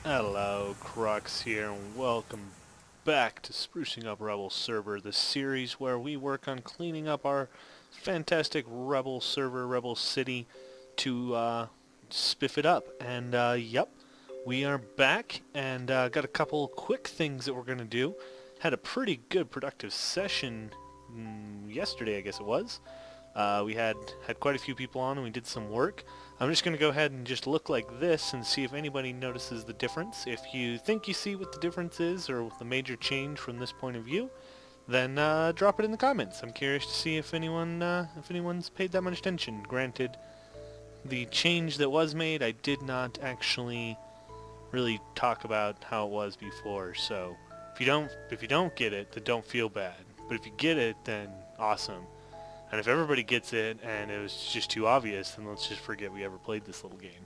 Hello, Crux here, and welcome back to Sprucing Up Rebel server, the series where we work on cleaning up our fantastic Rebel server, Rebel City, to spiff it up. And yep, we are back, and got a couple quick things that we're going to do. Had a pretty good productive session yesterday, I guess it was. We had quite a few people on, and we did some work. I'm just going to go ahead and just look like this and see if anybody notices the difference. If you think you see what the difference is, or the major change from this point of view, then drop it in the comments. I'm curious to see if anyone's paid that much attention. Granted, the change that was made, I did not actually really talk about how it was before. So if you don't get it, then don't feel bad. But if you get it, then awesome. And if everybody gets it and it was just too obvious, then let's just forget we ever played this little game.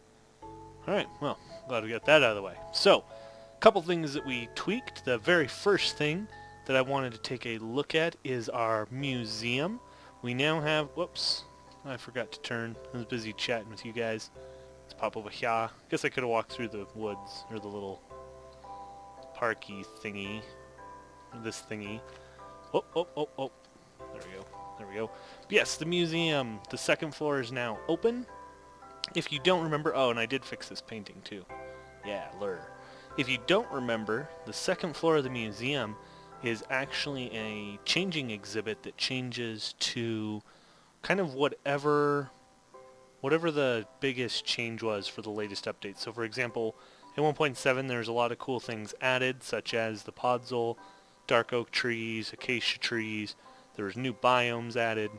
Alright, well, glad we got that out of the way. So, a couple things that we tweaked. The very first thing that I wanted to take a look at is our museum. We now have, whoops, I forgot to turn. I was busy chatting with you guys. Let's pop over here. Guess I could have walked through the woods, or the little parky thingy. This thingy. Oh. There we go. There we go. But yes, the museum, the second floor is now open. If you don't remember, oh, and I did fix this painting too. Yeah, lure. If you don't remember, the second floor of the museum is actually a changing exhibit that changes to kind of whatever the biggest change was for the latest update. So for example, in 1.7 there's a lot of cool things added, such as the podzol, dark oak trees, acacia trees. There was new biomes added.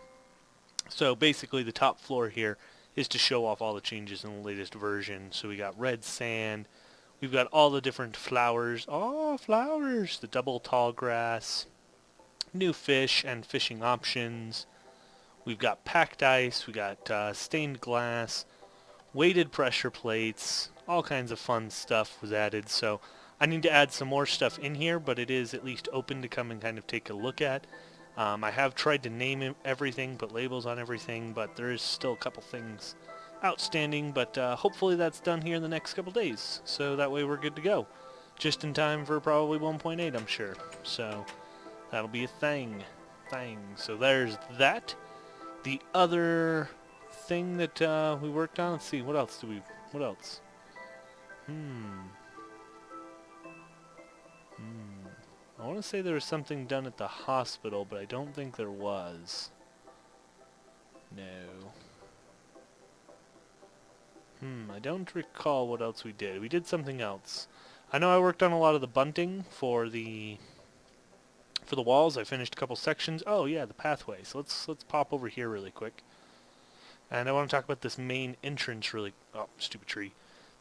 So basically the top floor here is to show off all the changes in the latest version. So we got red sand, we've got all the different flowers. Oh, flowers! The double tall grass, new fish and fishing options. We've got packed ice, we got stained glass, weighted pressure plates, all kinds of fun stuff was added. So I need to add some more stuff in here, but it is at least open to come and kind of take a look at. I have tried to name everything, put labels on everything, but there is still a couple things outstanding, but hopefully that's done here in the next couple days, so that way we're good to go. Just in time for probably 1.8, I'm sure. So that'll be a thing. So there's that. The other thing that we worked on, let's see, what else? I want to say there was something done at the hospital, but I don't think there was. No. I don't recall what else we did. We did something else. I know I worked on a lot of the bunting for the walls. I finished a couple sections. Oh yeah, the pathway. So let's pop over here really quick. And I want to talk about this main entrance really. Oh, stupid tree.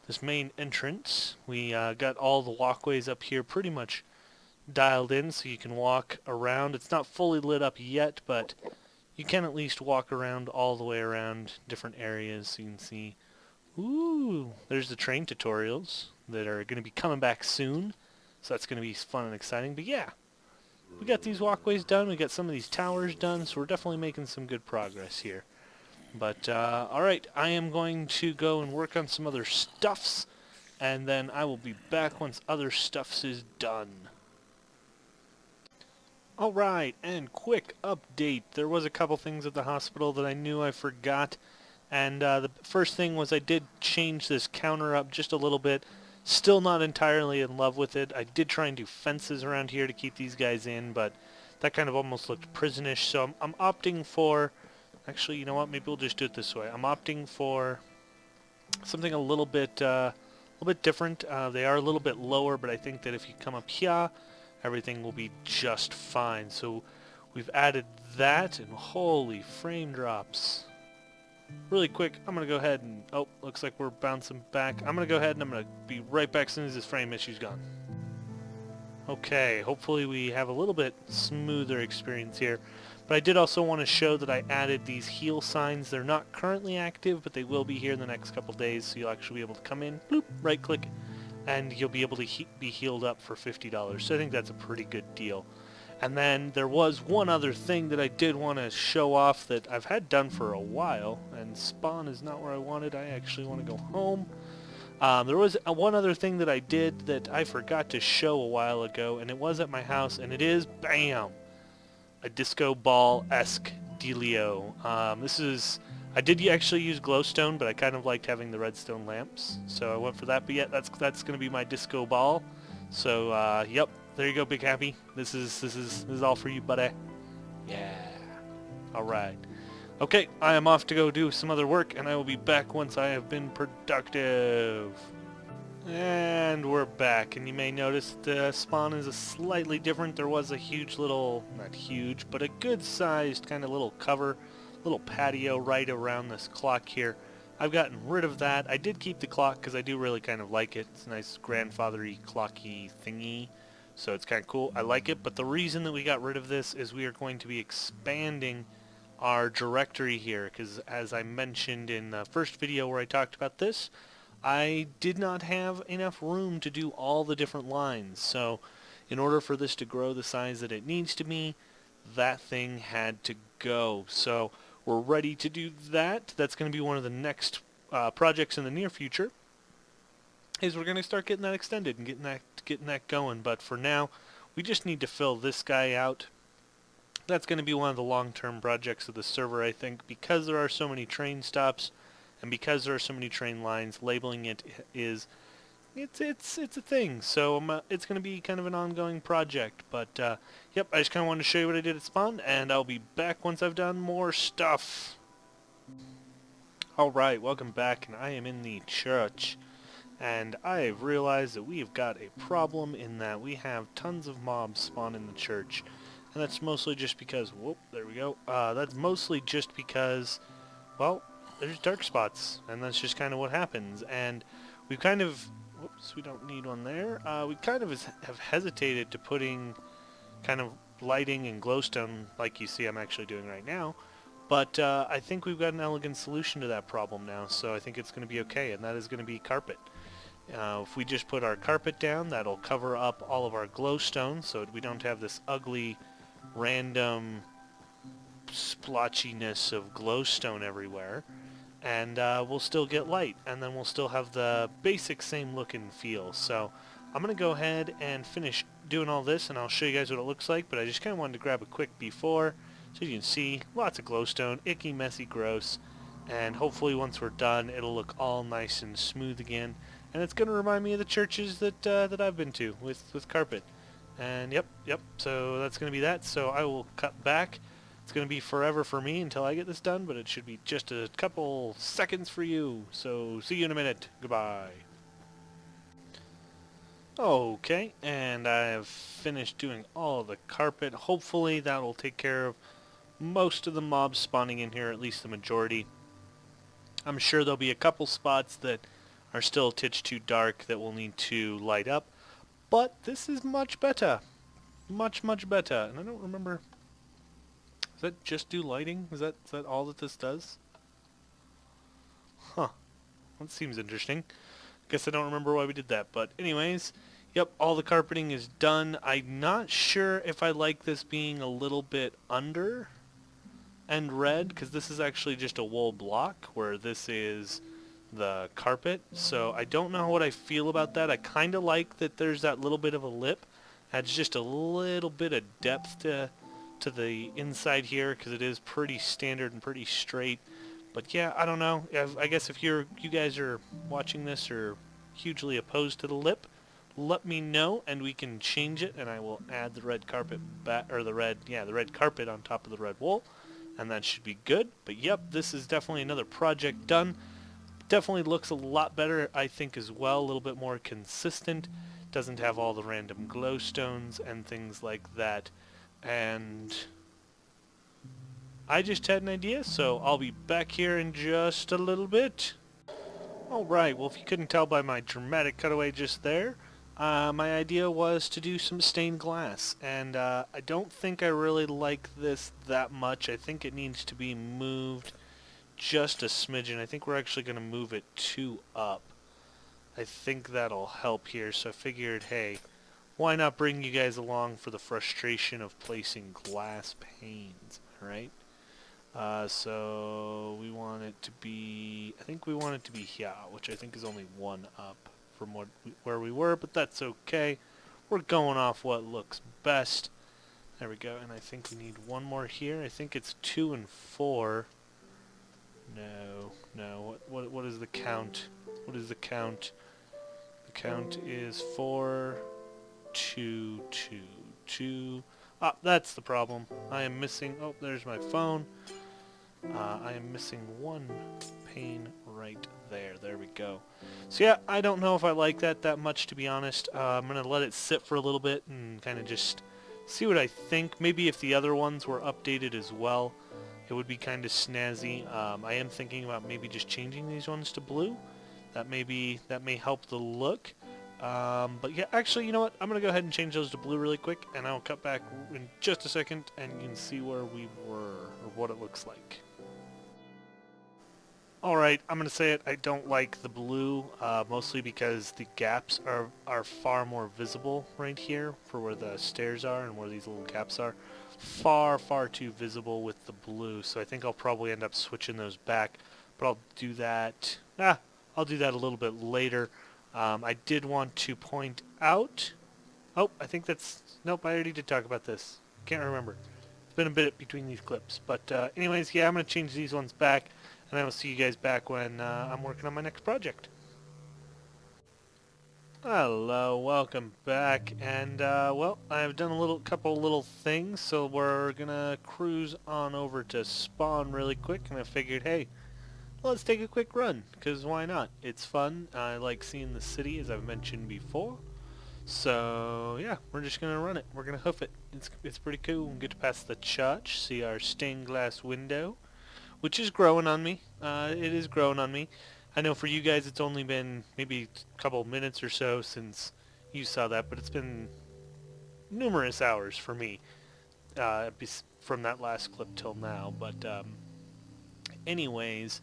This main entrance. We got all the walkways up here pretty much dialed in, so you can walk around. It's not fully lit up yet, but you can at least walk around all the way around different areas, so you can see. Ooh, there's the train tutorials that are going to be coming back soon, so that's going to be fun and exciting. But yeah, we got these walkways done, we got some of these towers done, so we're definitely making some good progress here. But alright, I am going to go and work on some other stuffs, and then I will be back once other stuffs is done. Alright, and quick update. There was a couple things at the hospital that I knew I forgot. And the first thing was I did change this counter up just a little bit. Still not entirely in love with it. I did try and do fences around here to keep these guys in, but that kind of almost looked prisonish. So I'm opting for... Actually, you know what? Maybe we'll just do it this way. I'm opting for something a little bit different. They are a little bit lower, but I think that if you come up here, everything will be just fine. So we've added that, and holy frame drops. Really quick, I'm going to go ahead and... Oh, looks like we're bouncing back. I'm going to go ahead and I'm going to be right back as soon as this frame issue's gone. Okay, hopefully we have a little bit smoother experience here. But I did also want to show that I added these heal signs. They're not currently active, but they will be here in the next couple days, so you'll actually be able to come in, bloop, right-click, and you'll be able to be healed up for $50. So I think that's a pretty good deal. And then there was one other thing that I did want to show off that I've had done for a while, and spawn is not where I wanted. I actually want to go home. There was one other thing that I did that I forgot to show a while ago, and it was at my house, and it is, bam, a disco ball-esque dealio. I did actually use glowstone, but I kind of liked having the redstone lamps, so I went for that. But yeah, that's going to be my disco ball. So yep, there you go, Big Happy. This is all for you, buddy. Yeah. All right. Okay, I am off to go do some other work, and I will be back once I have been productive. And we're back, and you may notice the spawn is slightly different. There was a huge little, not huge, but a good-sized kind of little cover, little patio right around this clock here. I've gotten rid of that. I did keep the clock because I do really kind of like it. It's a nice grandfather-y, clocky thingy, so it's kind of cool. I like it, but the reason that we got rid of this is we are going to be expanding our directory here, because as I mentioned in the first video where I talked about this, I did not have enough room to do all the different lines, so in order for this to grow the size that it needs to be, that thing had to go. So we're ready to do that. That's going to be one of the next projects in the near future, is we're going to start getting that extended and getting that going. But for now, we just need to fill this guy out. That's going to be one of the long-term projects of the server, I think, because there are so many train stops. And because there are so many train lines, labeling it is, it's a thing. So it's going to be kind of an ongoing project. But yep, I just kind of wanted to show you what I did at spawn, and I'll be back once I've done more stuff. All right, welcome back, and I am in the church, and I have realized that we have got a problem in that we have tons of mobs spawn in the church, and that's mostly just because, whoop, there we go. That's mostly just because, well, there's dark spots, and that's just kind of what happens. And we've kind of, whoops, we don't need one there. We kind of have hesitated to putting kind of lighting and glowstone like you see I'm actually doing right now. But I think we've got an elegant solution to that problem now, so I think it's going to be okay, and that is going to be carpet. If we just put our carpet down, that'll cover up all of our glowstone, so we don't have this ugly, random splotchiness of glowstone everywhere. And we'll still get light, and then we'll still have the basic same look and feel. So I'm going to go ahead and finish doing all this, and I'll show you guys what it looks like, but I just kind of wanted to grab a quick before, so you can see lots of glowstone, icky, messy, gross, and hopefully once we're done, it'll look all nice and smooth again, and it's going to remind me of the churches that that I've been to with carpet. And yep, so that's going to be that, so I will cut back. It's going to be forever for me until I get this done, but it should be just a couple seconds for you. So, see you in a minute. Goodbye. Okay, and I have finished doing all of the carpet. Hopefully that will take care of most of the mobs spawning in here, at least the majority. I'm sure there'll be a couple spots that are still a titch too dark that we'll need to light up, but this is much better. Much, much better. And I don't remember... Does that just do lighting? Is that all that this does? Huh. That seems interesting. Guess I don't remember why we did that. But anyways, yep, all the carpeting is done. I'm not sure if I like this being a little bit under and red, because this is actually just a wool block, where this is the carpet. So I don't know what I feel about that. I kind of like that there's that little bit of a lip. Adds just a little bit of depth to the inside here, because it is pretty standard and pretty straight. But yeah, I don't know. I guess if you guys are watching this or hugely opposed to the lip, let me know and we can change it, and I will add the red carpet back, or the red carpet on top of the red wool, and that should be good. But yep, this is definitely another project done. Definitely looks a lot better, I think, as well. A little bit more consistent. Doesn't have all the random glowstones and things like that. And I just had an idea, so I'll be back here in just a little bit. Alright, well, if you couldn't tell by my dramatic cutaway just there, my idea was to do some stained glass, and I don't think I really like this that much. I think it needs to be moved just a smidgen. I think we're actually going to move it 2 up. I think that'll help here, so I figured, hey, why not bring you guys along for the frustration of placing glass panes, right? So we want it to be, I think we want it to be here, which I think is only one up from where we were, but that's okay. We're going off what looks best. There we go, and I think we need one more here. I think it's 2 and 4. No. What is the count? What is the count? The count is 4, 2, 2, 2. Ah, that's the problem. I am missing. Oh, there's my phone. I am missing one pane right there. There we go. So yeah, I don't know if I like that much, to be honest. I'm gonna let it sit for a little bit and kind of just see what I think. Maybe if the other ones were updated as well, it would be kind of snazzy. I am thinking about maybe just changing these ones to blue. That may help the look. But yeah, actually, you know what? I'm going to go ahead and change those to blue really quick, and I'll cut back in just a second, and you can see where we were, or what it looks like. Alright, I'm going to say it, I don't like the blue, mostly because the gaps are far more visible right here, for where the stairs are and where these little gaps are. Far too visible with the blue, so I think I'll probably end up switching those back, but I'll do that, I'll do that a little bit later. I did want to point out, oh, I think that's, nope, I already did talk about this. Can't remember. It's been a bit between these clips. But anyways, yeah, I'm going to change these ones back, and I will see you guys back when I'm working on my next project. Hello, welcome back, and well, I've done a couple little things, so we're going to cruise on over to spawn really quick, and I figured, hey, let's take a quick run, because why not? It's fun. I like seeing the city, as I've mentioned before. So, yeah, we're just going to run it. We're going to hoof it. It's pretty cool. We'll get to pass the church, see our stained glass window, which is growing on me. It is growing on me. I know for you guys it's only been maybe a couple minutes or so since you saw that, but it's been numerous hours for me from that last clip till now. But anyways,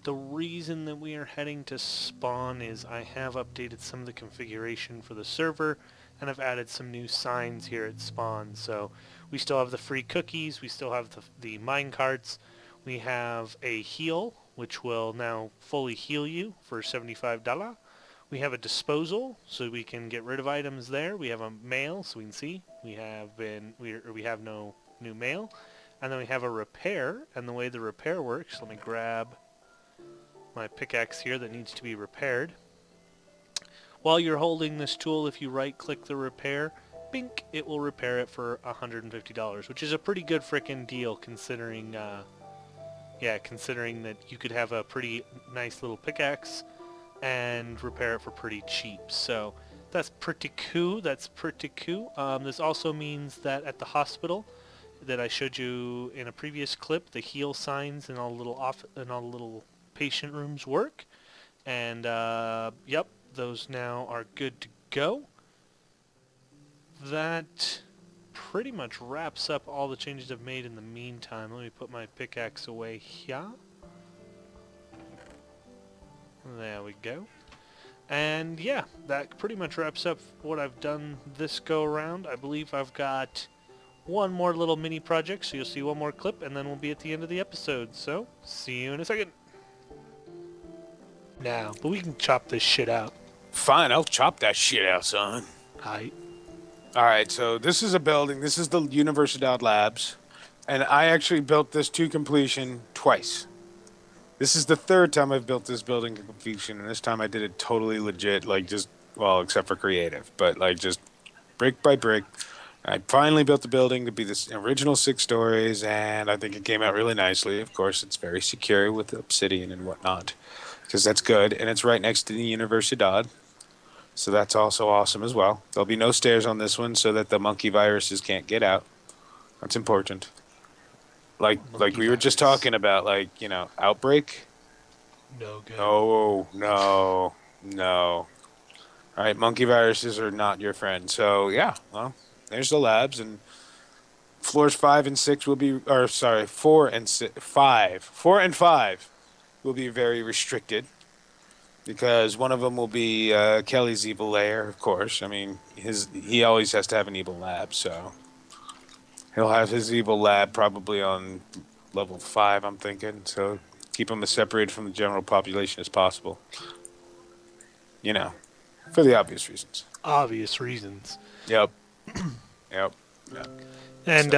the reason that we are heading to spawn is I have updated some of the configuration for the server, and I've added some new signs here at spawn. So we still have the free cookies, we still have the mine carts, we have a heal, which will now fully heal you for $75. We have a disposal, so we can get rid of items there. We have a mail, so we can see we have no new mail. And then we have a repair, and the way the repair works, let me grab my pickaxe here that needs to be repaired. While you're holding this tool, if you right click the repair, bink, it will repair it for $150, which is a pretty good frickin' deal considering considering that you could have a pretty nice little pickaxe and repair it for pretty cheap. So that's pretty cool. This also means that at the hospital that I showed you in a previous clip, the heal signs and all the little patient rooms work, and yep, those now are good to go. That pretty much wraps up all the changes I've made in the meantime. Let me put my pickaxe away here. There we go. And yeah, that pretty much wraps up what I've done this go around. I believe I've got one more little mini project, so you'll see one more clip, and then we'll be at the end of the episode. So, see you in a second. Now, but we can chop this shit out. Fine, I'll chop that shit out, son. Aight. Alright, so this is a building. This is the Universidad Labs. And I actually built this to completion twice. This is the third time I've built this building to completion, and this time I did it totally legit, like just, well, except for creative, but like just brick by brick. I finally built the building to be the original 6 stories, and I think it came out really nicely. Of course, it's very secure with obsidian and whatnot, because that's good, and it's right next to the Universidad. So that's also awesome as well. There'll be no stairs on this one so that the monkey viruses can't get out. That's important. Like we were just talking about, like, you know, outbreak. No good. No. All right, monkey viruses are not your friend. So yeah, well, there's the labs, and floors 5 and 6 will be, or sorry, 4 and 5 will be very restricted. Because one of them will be Kelly's evil lair, of course. I mean, he always has to have an evil lab, so he'll have his evil lab probably on level 5, I'm thinking. So keep them as separated from the general population as possible. You know, for the obvious reasons. Obvious reasons. Yep. Yep. Yep. And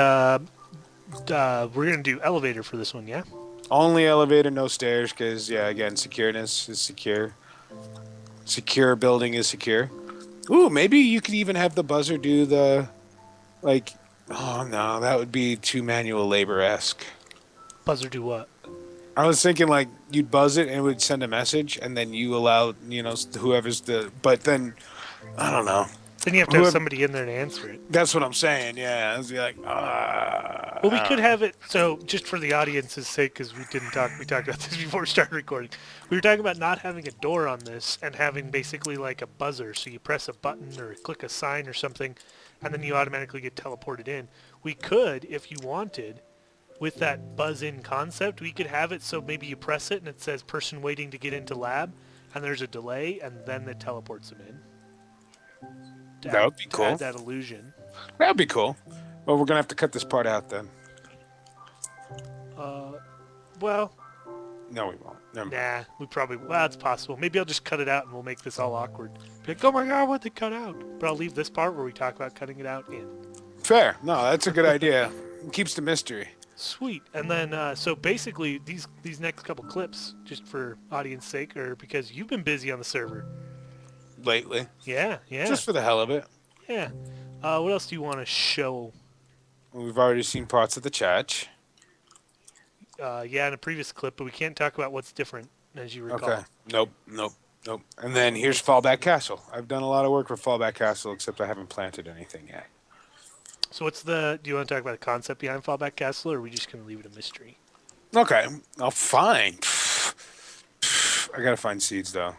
So we're going to do elevator for this one, yeah? only elevator, no stairs, because yeah, again, secureness is secure. Secure building is secure. Ooh, maybe you could even have the buzzer do the like. Oh no, that would be too manual labor-esque. Buzzer do what? I was thinking like you'd buzz it and it would send a message, and then you allow whoever's the. But then I don't know. Then you have to have somebody in there to answer it. That's what I'm saying. Yeah, it'd be like. Well, we could have it, so just for the audience's sake, because we talked about this before we started recording. We were talking about not having a door on this and having basically like a buzzer. So you press a button or click a sign or something, and then you automatically get teleported in. We could, if you wanted, with that buzz-in concept, we could have it so maybe you press it and it says person waiting to get into lab, and there's a delay, and then it teleports them in. That would be cool. Add that illusion. That would be cool. Well, we're gonna have to cut this part out then. Well, No, we won't. Never mind. nah, we probably, well, it's possible. Maybe I'll just cut it out and we'll make this all awkward. Be like, oh my god, what'd they cut out? But I'll leave this part where we talk about cutting it out in. Fair. No, that's a good idea. It keeps the mystery. Sweet. And then, so basically, these next couple clips, just for audience sake, are because you've been busy on the server. Lately. Yeah. Just for the hell of it. Yeah. What else do you want to show? We've already seen parts of the church. Yeah, in a previous clip, but we can't talk about what's different, as you recall. Okay. Nope. And then here's Fallback Castle. I've done a lot of work for Fallback Castle, except I haven't planted anything yet. So do you want to talk about the concept behind Fallback Castle, or are we just going to leave it a mystery? Okay. I'll find. I gotta find seeds, though.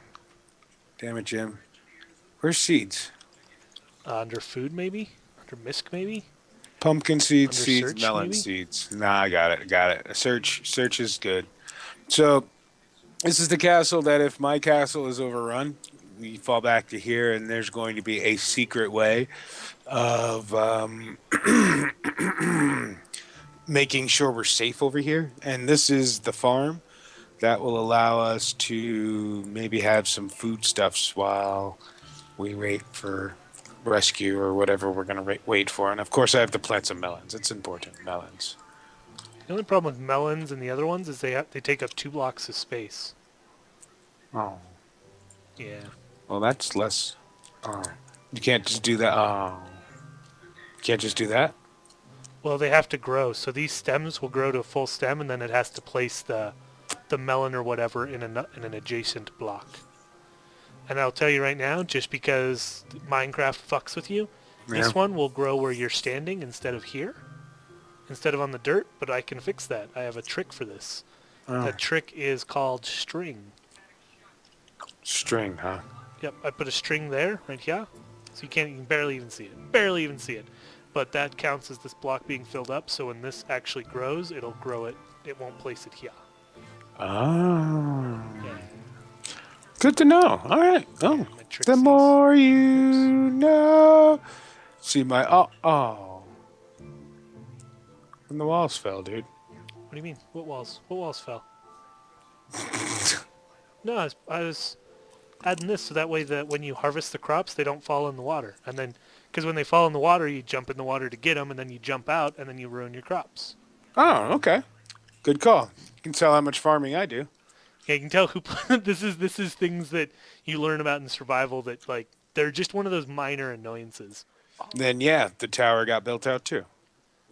Damn it, Jim. Where's seeds? Under food, maybe? Under misc, maybe? Pumpkin seeds, Under seeds, search, melon maybe? seeds. Nah, I got it. Search is good. So, this is the castle that if my castle is overrun, we fall back to here, and there's going to be a secret way of making sure we're safe over here. And this is the farm that will allow us to maybe have some foodstuffs while we wait for rescue or whatever we're going to wait for. And of course, I have to plant some melons. It's important, melons. The only problem with melons and the other ones is they take up 2 blocks of space. Oh. Yeah. Well, that's less. Oh. You can't just do that. Oh. You can't just do that? Well, they have to grow, so these stems will grow to a full stem, and then it has to place the melon or whatever in an adjacent block. And I'll tell you right now, just because Minecraft fucks with you, this one will grow where you're standing instead of here, instead of on the dirt, but I can fix that. I have a trick for this. Oh. That trick is called string. String, huh? Yep, I put a string there, right here, so you can barely even see it. Barely even see it. But that counts as this block being filled up, so when this actually grows, it'll grow it. It won't place it here. Oh. Yeah. Good to know. All right. Oh. My trick The sees. more you know. See my... Oh. And the walls fell, dude. What do you mean? What walls? What walls fell? No, I was adding this so that way that when you harvest the crops, they don't fall in the water. And then, because when they fall in the water, you jump in the water to get them, and then you jump out, and then you ruin your crops. Oh, okay. Good call. You can tell how much farming I do. Yeah, you can tell who. This is things that you learn about in survival that like they're just one of those minor annoyances. Then, yeah, the tower got built out, too.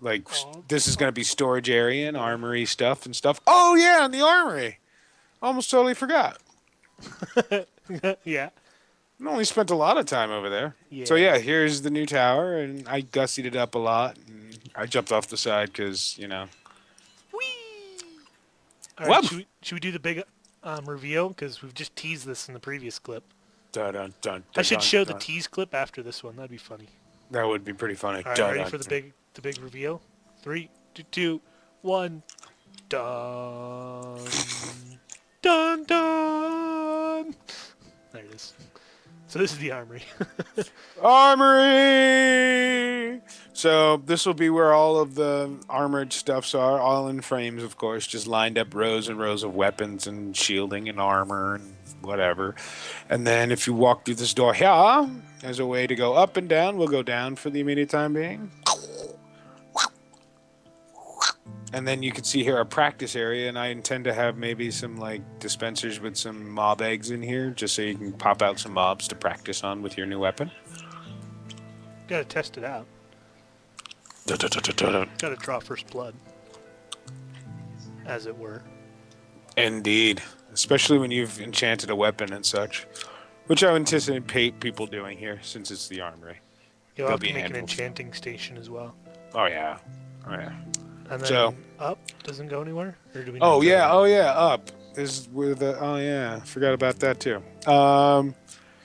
Like, this is going to be storage area and armory stuff and stuff. Oh, yeah, and the armory. Almost totally forgot. Yeah. I only spent a lot of time over there. Yeah. So, yeah, here's the new tower, and I gussied it up a lot. And I jumped off the side because, Whee! All Well- right, should we do the big reveal? Because we've just teased this in the previous clip. Dun, dun, dun, I should dun, show the dun. tease clip after this one. That'd be funny. That would be pretty funny. All right, Dun, ready dun, for dun. the big reveal? 3, 2, 1. Dun. Dun dun. There it is. So this is the armory. Armory! So this will be where all of the armored stuffs are, all in frames, of course, just lined up rows and rows of weapons and shielding and armor and whatever. And then if you walk through this door here, as a way to go up and down, we'll go down for the immediate time being. And then you can see here a practice area, and I intend to have maybe some like dispensers with some mob eggs in here, just so you can pop out some mobs to practice on with your new weapon. Gotta test it out. Gotta draw first blood, as it were. Indeed. Especially when you've enchanted a weapon and such. Which I anticipate people doing here, since it's the armory. You'll have to make an enchanting station as well. Oh, yeah. Oh, yeah. And then So, up doesn't go anywhere? Or do we oh, yeah. Oh, yeah. Up. This is where the... Oh, yeah. Forgot about that, too.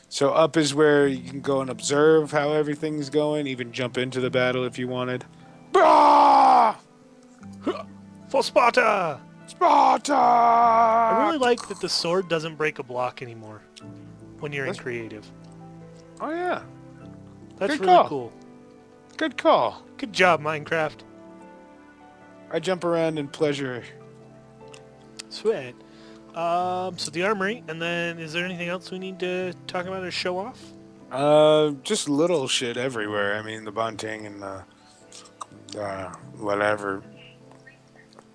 So up is where you can go and observe how everything's going, even jump into the battle if you wanted. Bah! For Sparta! Sparta! I really like that the sword doesn't break a block anymore when you're in creative. Oh, yeah. That's Good really call. cool. Good call. Good job, Minecraft. I jump around in pleasure. Sweet. So the armory, and then is there anything else we need to talk about or show off? Just little shit everywhere. I mean, the bunting and whatever.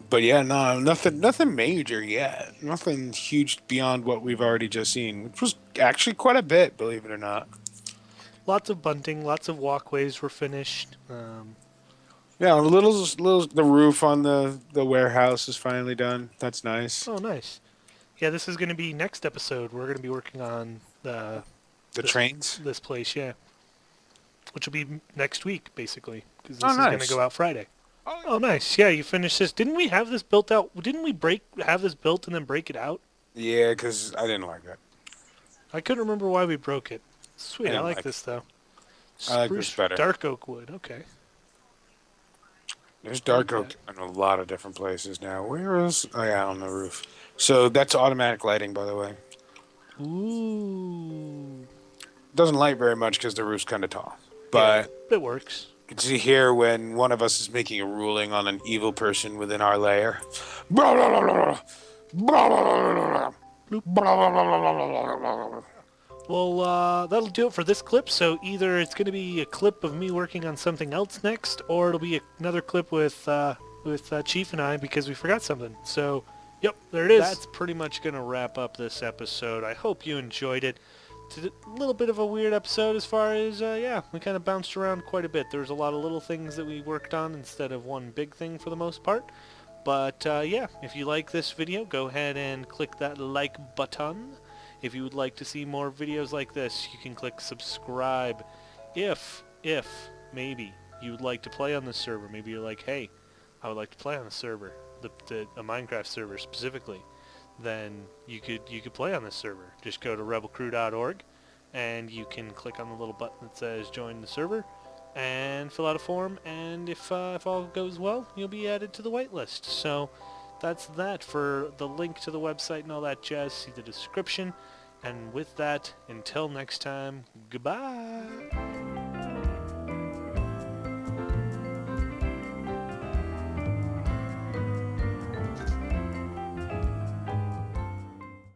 But yeah, no, nothing major yet. Nothing huge beyond what we've already just seen, which was actually quite a bit, believe it or not. Lots of bunting, lots of walkways were finished. Yeah, the roof on the warehouse is finally done. That's nice. Oh, nice. Yeah, this is going to be next episode. We're going to be working on trains. This place, yeah, which will be next week, basically, because this Oh, is nice. going to go out Friday. Oh. Oh, nice. Yeah, you finished this. Didn't we have this built out? Didn't we have this built and then break it out? Yeah, because I didn't like it. I couldn't remember why we broke it. Sweet, I like this though. I like this better. Dark oak wood. Okay. There's dark oak in a lot of different places now. Where is... Oh, yeah, on the roof. So that's automatic lighting, by the way. Ooh. Doesn't light very much because the roof's kind of tall. But yeah, it works. you can see here when one of us is making a ruling on an evil person within our lair. Well, that'll do it for this clip. So either it's going to be a clip of me working on something else next, or it'll be another clip with Chief and I because we forgot something. So, yep, there it is. That's pretty much going to wrap up this episode. I hope you enjoyed it. It's a little bit of a weird episode as far as, we kind of bounced around quite a bit. There was a lot of little things that we worked on instead of one big thing for the most part. But, if you like this video, go ahead and click that like button. If you would like to see more videos like this, you can click subscribe. If maybe you would like to play on this server, maybe you're like, hey, I would like to play on a server, a Minecraft server specifically, then you could play on this server. Just go to rebelcrew.org and you can click on the little button that says join the server and fill out a form, and if all goes well, you'll be added to the whitelist. So that's that. For the link to the website and all that jazz, see the description. And with that, until next time, goodbye.